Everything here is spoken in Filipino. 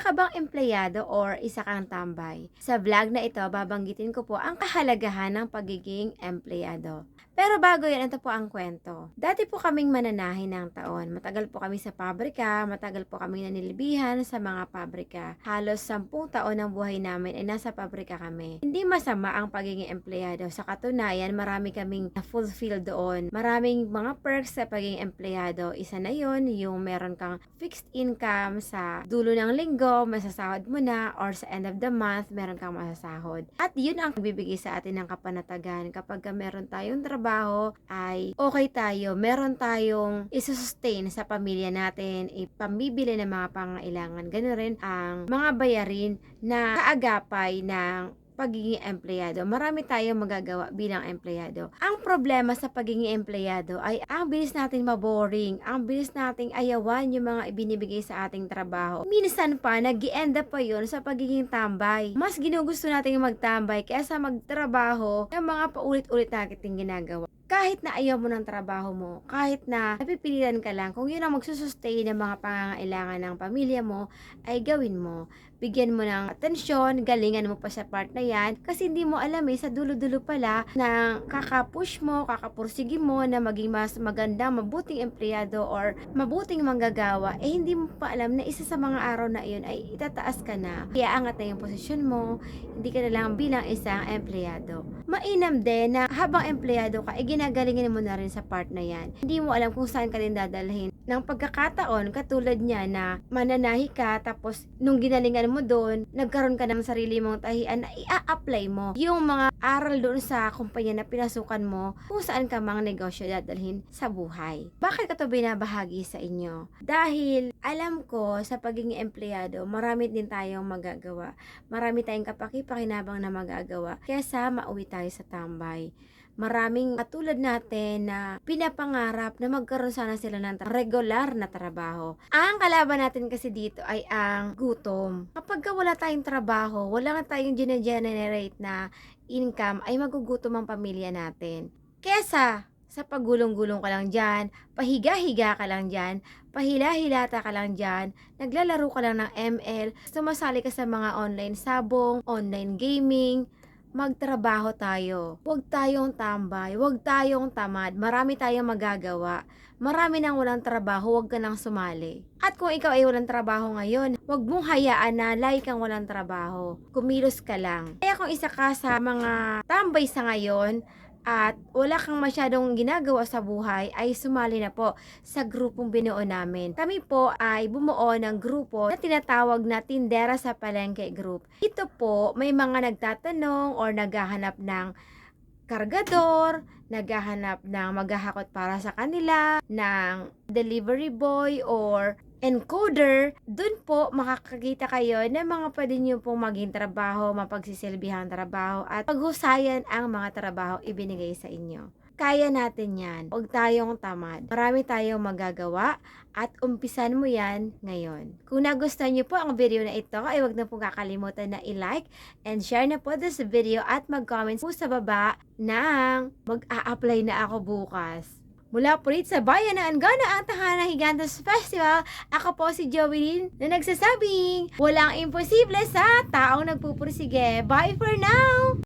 Isa ka bang empleyado or isa kang tambay? Sa vlog na ito, babanggitin ko po ang kahalagahan ng pagiging empleyado. Pero bago yan, ito po ang kwento. Dati po kaming mananahin ng taon. Matagal po kami sa pabrika, matagal po kami nanilbihan sa mga pabrika. Halos 10 taon ng buhay namin ay nasa pabrika kami. Hindi masama ang pagiging empleyado. Sa katunayan, marami kaming fulfill doon. Maraming mga perks sa pagiging empleyado. Isa na yon, yung meron kang fixed income sa dulo ng linggo, masasahod mo na, or sa end of the month, meron kang masasahod. At yun ang bibigay sa atin ng kapanatagan. Kapag meron tayong trabaho, ay okay tayo. Meron tayong isusustain sa pamilya natin, ipambibili ng mga pangailangan. Ganun rin ang mga bayarin na kaagapay ng pagiging empleyado. Marami tayong magagawa bilang empleyado. Ang problema sa pagiging empleyado ay ang bilis natin maboring, ang bilis nating ayawan yung mga ibinibigay sa ating trabaho. Minsan pa, nag-i-end up pa yun sa pagiging tambay. Mas ginugusto nating magtambay kaysa magtrabaho ng mga paulit-ulit nating ginagawa. Kahit na ayaw mo ng trabaho mo, kahit na napipilitan ka lang, kung yun ang magsusustain ng mga pangangailangan ng pamilya mo, ay gawin mo. Bigyan mo ng atensyon, galingan mo pa sa part na yan, kasi hindi mo alam sa dulo-dulo pala na kakapush mo, kakapursigi mo na maging mas maganda, mabuting empleyado or mabuting manggagawa, hindi mo pa alam na isa sa mga araw na iyon ay itataas ka na. Kaya angat na yung posisyon mo, hindi ka na lang bilang isang empleyado. Mainam din na habang empleyado ka, ginagalingan mo na rin sa part na yan. Hindi mo alam kung saan ka rin dadalhin ng pagkakataon, katulad niya na mananahi ka, tapos nung ginalingan mo doon, nagkaroon ka ng sarili mong tahian na i-apply mo yung mga aral doon sa kumpanya na pinasukan mo kung saan ka mang negosyo dadalhin sa buhay. Bakit ko to binabahagi sa inyo? Dahil alam ko sa pagiging empleyado, marami din tayong magagawa. Marami tayong kapaki-pakinabang na magagawa kaysa mauwi tayo sa tambay. Maraming katulad natin na pinapangarap na magkaroon sana sila ng regular na trabaho. Ang kalaban natin kasi dito ay ang gutom. Kapag wala tayong trabaho, wala nga tayong generate na income, ay magugutom ang pamilya natin. Kesa sa pagulong-gulong ka lang dyan, pahiga-higa ka lang dyan, pahila-hilata ka lang dyan, naglalaro ka lang ng ML, sumasali ka sa mga online sabong, online gaming, magtrabaho tayo. Huwag tayong tambay, huwag tayong tamad. Marami tayong magagawa. Marami nang walang trabaho, huwag ka nang sumali. At kung ikaw ay walang trabaho ngayon, huwag mong hayaan na lagi kang walang trabaho. Kumilos ka lang. Kaya kung isa ka sa mga tambay sa ngayon, at wala kang masyadong ginagawa sa buhay, ay sumali na po sa grupong binuo namin. Kami po ay bumuo ng grupo na tinatawag na Tindera sa Palengke Group. Ito po, may mga nagtatanong or naghahanap ng kargador, naghahanap ng maghahakot para sa kanila, ng delivery boy or encoder. Dun po makakakita kayo ng mga pwede nyo pong maging trabaho, mapagsisilbihang trabaho, at paghusayan ang mga trabaho ibinigay sa inyo. Kaya natin yan. Huwag tayong tamad. Marami tayong magagawa at umpisan mo yan ngayon. Kung nagustuhan nyo po ang video na ito, ay huwag na pong kakalimutan na i-like and share na po this video at mag-comment po sa baba ng mag-a-apply na ako bukas. Mula po rin sa bayan ng Angono, ang Tahanang Higantes Festival, ako po si Joey na nagsasabing, walang imposible sa taong nagpupursige. Bye for now!